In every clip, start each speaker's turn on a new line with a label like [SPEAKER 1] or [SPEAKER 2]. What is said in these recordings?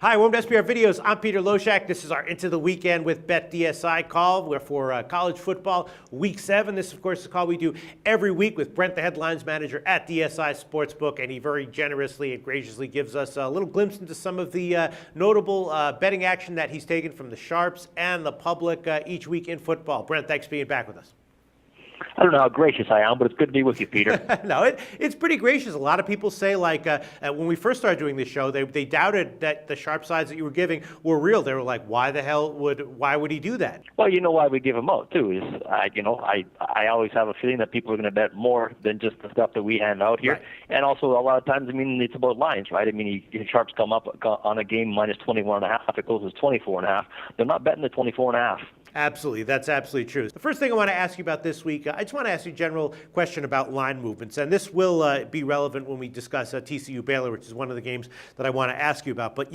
[SPEAKER 1] Hi, welcome to SPR Videos. I'm Peter Loshak. This is our Into the Weekend with BetDSI call. We're for college football, Week 7. This, of course, is a call we do every week with Brent, the headlines manager at DSI Sportsbook, and he very generously and graciously gives us a little glimpse into some of the notable betting action that he's taken from the sharps and the public each week in football. Brent, thanks for being back with us.
[SPEAKER 2] I don't know how gracious I am, but it's good to be with you, Peter.
[SPEAKER 1] No, it's pretty gracious. A lot of people say, like, when we first started doing this show, they doubted that the sharp sides that you were giving were real. They were like, why would he do that?
[SPEAKER 2] Well, you know why we give them out, too, is, I always have a feeling that people are going to bet more than just the stuff that we hand out here. Right. And also, a lot of times, it's about lines, right? Sharps come up on a game minus 21.5. It goes as 24.5. They're not betting the 24.5.
[SPEAKER 1] Absolutely. That's absolutely true. The first thing I want to ask you about this week, I just want to ask you a general question about line movements. And this will be relevant when we discuss TCU Baylor, which is one of the games that I want to ask you about. But,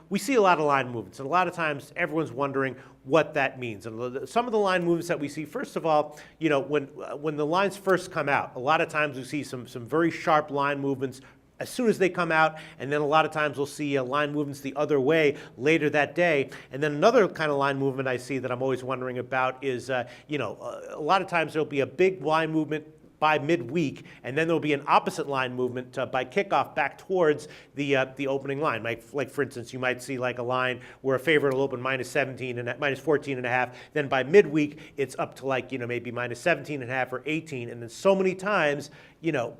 [SPEAKER 1] we see a lot of line movements. And a lot of times everyone's wondering what that means. And some of the line movements that we see, first of all, when the lines first come out, a lot of times we see some very sharp line movements as soon as they come out, and then a lot of times we'll see line movements the other way later that day. And then another kind of line movement I see that I'm always wondering about is, a lot of times there'll be a big line movement by midweek, and then there'll be an opposite line movement by kickoff back towards the opening line. Like for instance, you might see like a line where a favorite will open minus 14.5. Then by midweek, it's up to maybe minus 17.5 or 18. And then so many times,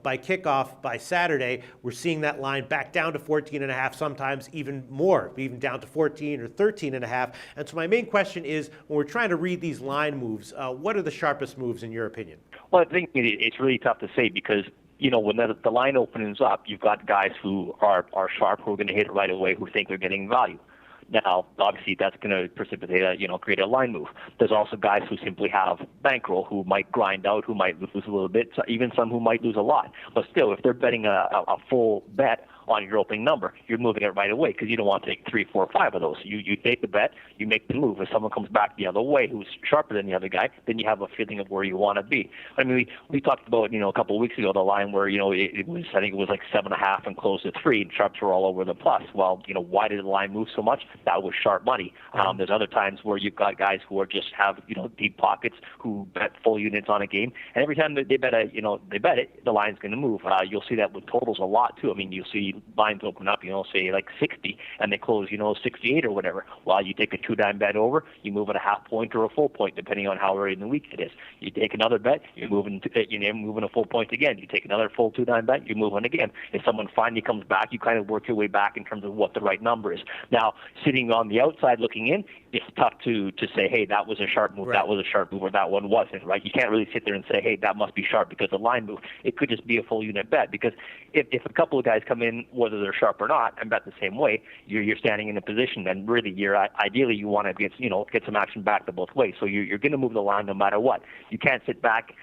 [SPEAKER 1] by kickoff, by Saturday, we're seeing that line back down to 14.5, sometimes even more, even down to 14 or 13.5. And so my main question is, when we're trying to read these line moves, what are the sharpest moves in your opinion?
[SPEAKER 2] Well, I think it's really tough to say because, when the line opens up, you've got guys who are sharp, who are going to hit it right away, who think they're getting value. Now, obviously, that's going to precipitate create a line move. There's also guys who simply have bankroll, who might grind out, who might lose a little bit, even some who might lose a lot. But still, if they're betting a full bet on your opening number, you're moving it right away because you don't want to take 3, 4, 5 of those. You take the bet, you make the move. If someone comes back the other way who's sharper than the other guy, then you have a feeling of where you want to be. We talked about, a couple of weeks ago, the line where, it was, I think it was like 7.5 and close to 3, and sharps were all over the plus. Well, why did the line move so much? That was sharp money. There's other times where you've got guys who are just have, deep pockets who bet full units on a game, and every time they bet it, the line's going to move. You'll see that with totals a lot, too. You'll see lines open up, say like 60, and they close, 68 or whatever. While you take a 2-dime bet over, you move it a half point or a full point, depending on how early in the week it is. You take another bet, you're moving a full point again. You take another full 2-dime bet, you're moving again. If someone finally comes back, you kind of work your way back in terms of what the right number is. Now, sitting on the outside looking in, it's tough to say, hey, that was a sharp move, right. That was a sharp move, or that one wasn't, right? You can't really sit there and say, hey, that must be sharp because of the line move. It could just be a full unit bet because if a couple of guys come in, whether they're sharp or not, and bet the same way, you're standing in a position, and really, ideally you want to get some action back the both ways. So you're going to move the line no matter what. You can't sit back,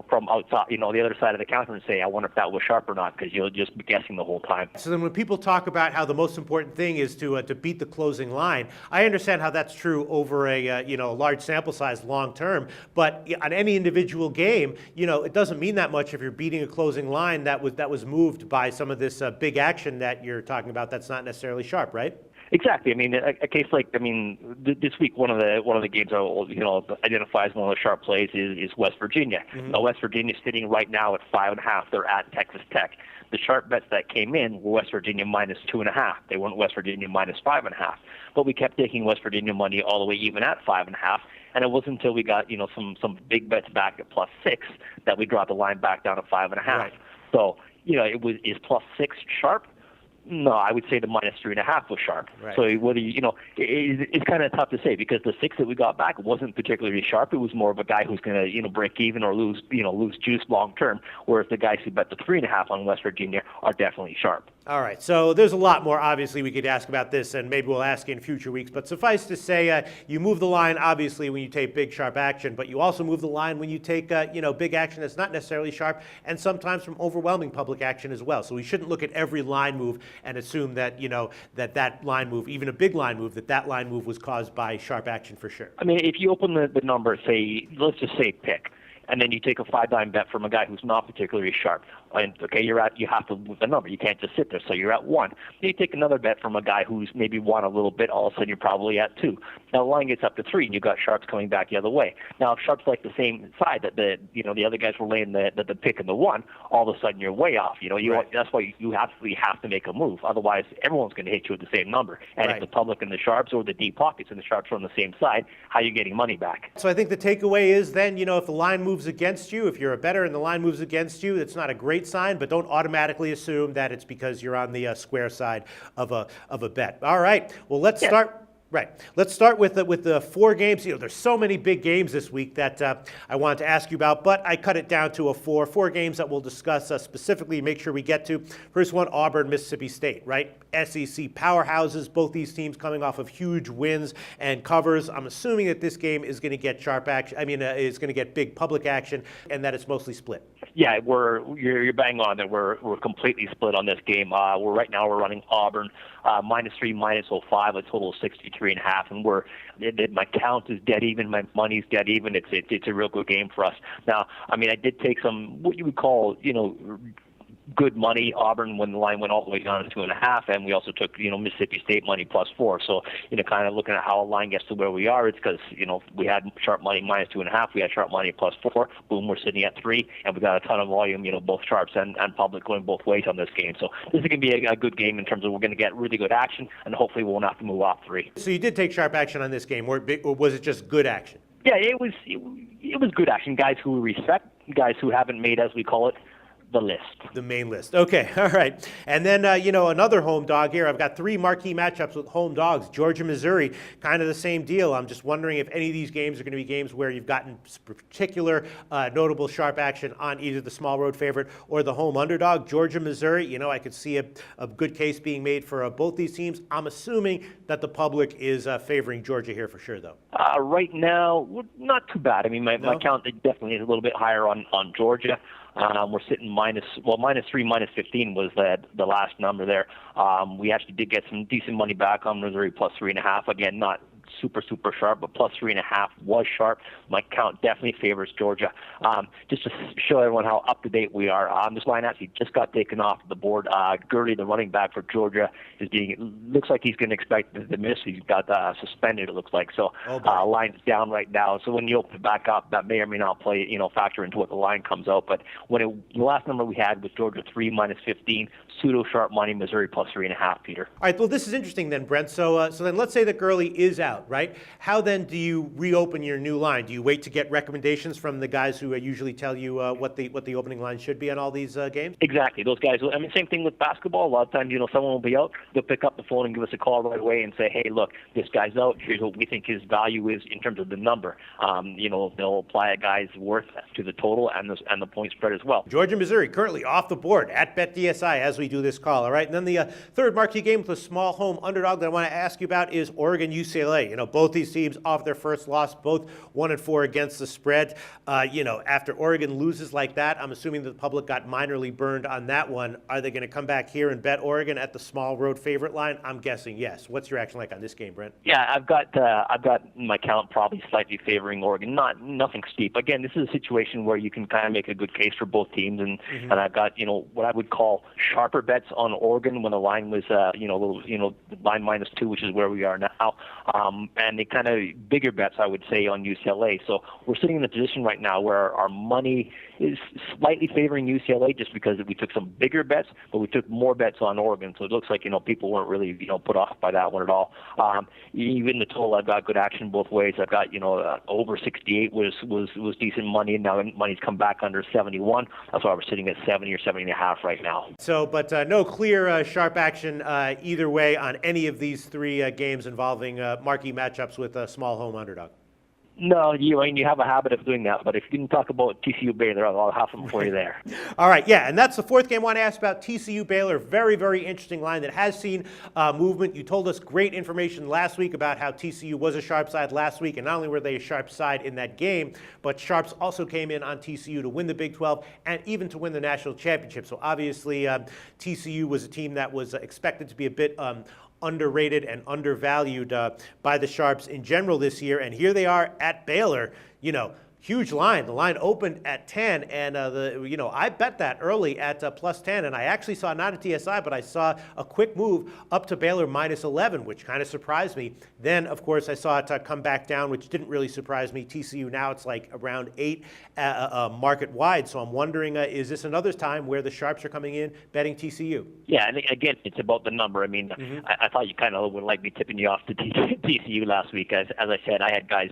[SPEAKER 2] from outside, the other side of the counter and say, I wonder if that was sharp or not, because you'll just be guessing the whole time.
[SPEAKER 1] So then when people talk about how the most important thing is to beat the closing line, I understand how that's true over a large sample size long term, but on any individual game, it doesn't mean that much if you're beating a closing line that was moved by some of this big action that you're talking about that's not necessarily sharp, right?
[SPEAKER 2] Exactly. A case like, this week, one of the games I'll, identify as one of the sharp plays is West Virginia. Mm-hmm. Now, West Virginia is sitting right now at 5.5. They're at Texas Tech. The sharp bets that came in were West Virginia minus 2.5. They weren't West Virginia minus 5.5. But we kept taking West Virginia money all the way even at 5.5. And it wasn't until we got, some big bets back at plus 6 that we dropped the line back down to 5.5. Right. So, is plus 6 sharp? No, I would say the minus 3.5 was sharp. Right. So whether it's kind of tough to say because the 6 that we got back wasn't particularly sharp. It was more of a guy who's going to break even or lose juice long term. Whereas the guys who bet the 3.5 on West Virginia are definitely sharp.
[SPEAKER 1] All right, so there's a lot more, obviously, we could ask about this, and maybe we'll ask in future weeks. But suffice to say, you move the line, obviously, when you take big, sharp action, but you also move the line when you take, big action that's not necessarily sharp, and sometimes from overwhelming public action as well. So we shouldn't look at every line move and assume that, that line move, even a big line move, that line move was caused by sharp action for sure.
[SPEAKER 2] If you open the number, say, let's just say pick, and then you take a 5-dime bet from a guy who's not particularly sharp. And okay, you have to move the number. You can't just sit there. So you're at 1. Then you take another bet from a guy who's maybe won a little bit. All of a sudden, you're probably at 2. Now the line gets up to 3, and you've got sharps coming back the other way. Now if sharps like the same side that the other guys were laying the pick and the 1, all of a sudden you're way off.
[SPEAKER 1] Right.
[SPEAKER 2] That's why you absolutely have to make a move. Otherwise, everyone's going to hit you with the same number. And
[SPEAKER 1] Right.
[SPEAKER 2] if the public and the sharps or the deep pockets and the sharps are on the same side, how are you getting money back?
[SPEAKER 1] So I think the takeaway is then, if the line moves against you, if you're a bettor and the line moves against you, it's not a great sign, but don't automatically assume that it's because you're on the square side of a bet. All right. Well, let's start. Right. Let's start with the 4 games. There's so many big games this week that I wanted to ask you about, but I cut it down to 4 games that we'll discuss specifically. Make sure we get to. First one, Auburn, Mississippi State. Right. SEC powerhouses. Both these teams coming off of huge wins and covers. I'm assuming that this game is going to get sharp action. It's going to get big public action, and that it's mostly split.
[SPEAKER 2] Yeah, you're bang on that. We're completely split on this game. Right now we're running Auburn -3, -05, a total of 63.5, and my count is dead even. My money's dead even. It's a real good game for us. Now, I did take some what you would call good money Auburn when the line went all the way down to 2.5, and we also took Mississippi State money +4. So kind of looking at how a line gets to where we are, it's because we had sharp money -2.5, we had sharp money +4. Boom, we're sitting at 3, and we got a ton of volume. Both sharps and public going both ways on this game. So this is going to be a good game in terms of we're going to get really good action, and hopefully we won't have to move off 3.
[SPEAKER 1] So you did take sharp action on this game, or was it just good action?
[SPEAKER 2] Yeah, it was good action. Guys who we respect, guys who haven't made, as we call it, the list.
[SPEAKER 1] The main list. Okay, all right. And then, another home dog here. I've got 3 marquee matchups with home dogs. Georgia, Missouri, kind of the same deal. I'm just wondering if any of these games are going to be games where you've gotten particular notable sharp action on either the small road favorite or the home underdog. Georgia, Missouri, I could see a good case being made for both these teams. I'm assuming that the public is favoring Georgia here for sure, though.
[SPEAKER 2] Right now, not too bad. My count definitely is a little bit higher on Georgia. We're sitting -3, -15 was the last number there. We actually did get some decent money back on Missouri +3.5. Again, not super sharp, but +3.5 was sharp. My count definitely favors Georgia. Just to show everyone how up to date we are, this line actually just got taken off the board. Gurley, the running back for Georgia, looks like he's going to expect the miss. He's got suspended, it looks like. So line's down right now. So when you open it back up, that may or may not play, factor into what the line comes out. But the last number we had was Georgia 3 -15, pseudo sharp money, Missouri +3.5. Peter.
[SPEAKER 1] All right. Well, this is interesting then, Brent. So then let's say that Gurley is out, right? How then do you reopen your new line? Do you wait to get recommendations from the guys who usually tell you what the opening line should be on all these games?
[SPEAKER 2] Exactly. Those guys. Same thing with basketball. A lot of times, someone will be out. They'll pick up the phone and give us a call right away and say, "Hey, look, this guy's out. Here's what we think his value is in terms of the number." They'll apply a guy's worth to the total and the point spread as well.
[SPEAKER 1] Georgia, Missouri, currently off the board at BetDSI as we do this call. All right. And then the third marquee game with a small home underdog that I want to ask you about is Oregon, UCLA. Both these teams off their first loss, both 1-4 against the spread. After Oregon loses like that, I'm assuming that the public got minorly burned on that one. Are they going to come back here and bet Oregon at the small road favorite line? I'm guessing yes. What's your action like on this game, Brent?
[SPEAKER 2] Yeah, I've got my count probably slightly favoring Oregon. Nothing steep. Again, this is a situation where you can kind of make a good case for both teams, and I've got what I would call sharper bets on Oregon when the line was line -2, which is where we are now, and the kind of bigger bets I would say on UCLA. So we're sitting in a position right now where our money is slightly favoring UCLA just because we took some bigger bets, but we took more bets on Oregon. So it looks like people weren't really put off by that one at all. Even the total, I've got good action both ways. I've got over 68 was decent money, and now money's come back under 71. That's why we're sitting at 70 or 70.5 right now.
[SPEAKER 1] So, but no clear sharp action either way on any of these 3 games involving marquee matchups with a small home underdog.
[SPEAKER 2] No, you have a habit of doing that. But if you can talk about TCU Baylor, I'll have them for you there.
[SPEAKER 1] All right, yeah, and that's the fourth game I want to ask about. TCU Baylor, very, very interesting line that has seen movement. You told us great information last week about how TCU was a sharp side last week, and not only were they a sharp side in that game, but sharps also came in on TCU to win the Big 12 and even to win the national championship. So obviously, TCU was a team that was expected to be a bit underrated and undervalued by the Sharps in general this year. And here they are at Baylor, Huge line. The line opened at 10, and I bet that early at plus 10, and I actually saw, not at DSI, but I saw a quick move up to Baylor minus 11, which kind of surprised me. Then, of course, I saw it come back down, which didn't really surprise me. TCU now it's like around 8 market wide, so I'm wondering, is this another time where the sharps are coming in betting TCU?
[SPEAKER 2] Yeah, and again, it's about the number. I mean, I thought you kind of would like me tipping you off to TCU last week. As I said, I had guys,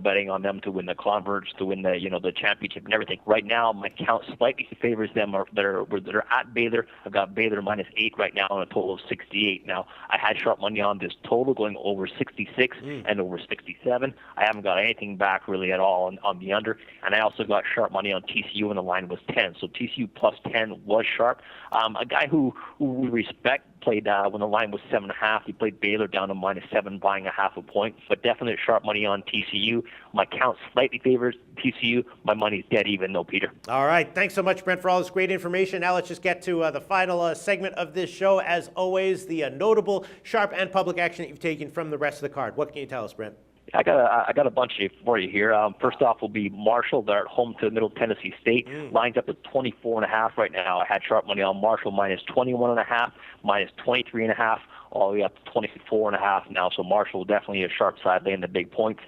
[SPEAKER 2] betting on them to win the conference, to win the championship and everything. Right now, my count slightly favors them. They're at Baylor. I've got Baylor minus 8 right now on a total of 68. Now, I had sharp money on this total going over 66 and over 67. I haven't got anything back really at all on the under, and I also got sharp money on TCU when the line was 10. So TCU plus 10 was sharp. A guy who we respect played when the line was 7.5. He played Baylor down to minus 7, buying a half a point. But definitely sharp money on TCU. My count slightly favors TCU. My money's dead even though, Peter.
[SPEAKER 1] All right. Thanks so much, Brent, for all this great information. Now let's just get to the final segment of this show. As always, the notable, sharp, and public action that you've taken from the rest of the card. What can you tell us, Brent?
[SPEAKER 2] I got a bunch for you here. First off will be Marshall. They're at home to Middle Tennessee State. Lines up at 24.5 right now. I had sharp money on Marshall minus 21.5, minus 23.5, all the way up to 24.5 now. So Marshall definitely a sharp side, laying the big points.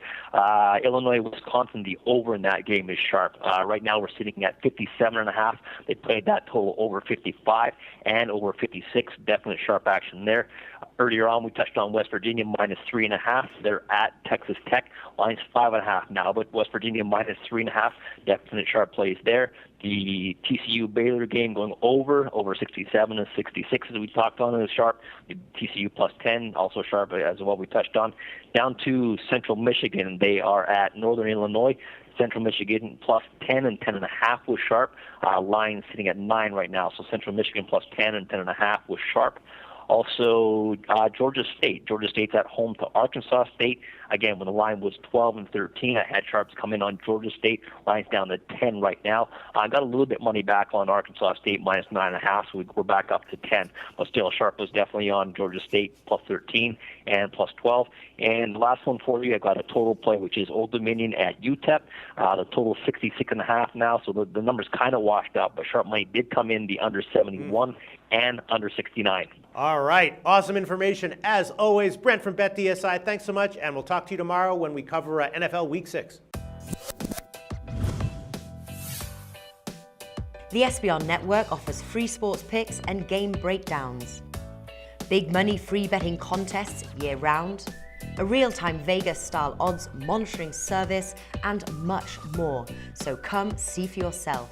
[SPEAKER 2] Illinois, Wisconsin, the over in that game is sharp. Right now we're sitting at 57.5. They played that total over 55 and over 56. Definitely sharp action there. Earlier on, we touched on West Virginia minus 3.5. They're at Texas Tech. Line's 5.5 now, but West Virginia minus 3.5. Definite sharp plays there. The TCU Baylor game going over 67 and 66 as we talked on is sharp. The TCU plus 10 also sharp as well. We touched on. Down to Central Michigan, they are at Northern Illinois. Central Michigan plus 10 and 10.5 was sharp. Line sitting at 9 right now. So Central Michigan plus 10 and 10.5 was sharp. Also, Georgia State. Georgia State's at home to Arkansas State. Again, when the line was 12 and 13, I had sharps come in on Georgia State. Line's down to 10 right now. I got a little bit money back on Arkansas State minus 9.5, so we're back up to 10. But still, sharp was definitely on Georgia State plus 13 and plus 12. And the last one for you, I got a total play, which is Old Dominion at UTEP. The total 66.5 now, so the number's kind of washed out. But sharp money did come in the under 71 and under 69.
[SPEAKER 1] All right. Awesome information. As always, Brent from BetDSI, thanks so much, and we'll talk to you tomorrow when we cover NFL Week 6.
[SPEAKER 3] The SBR Network offers free sports picks and game breakdowns, big money free betting contests year-round, a real-time Vegas-style odds monitoring service, and much more. So come see for yourself.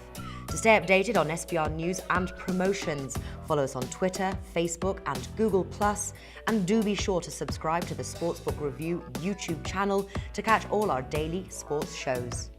[SPEAKER 3] To stay updated on SBR news and promotions, follow us on Twitter, Facebook, and Google+, and do be sure to subscribe to the Sportsbook Review YouTube channel to catch all our daily sports shows.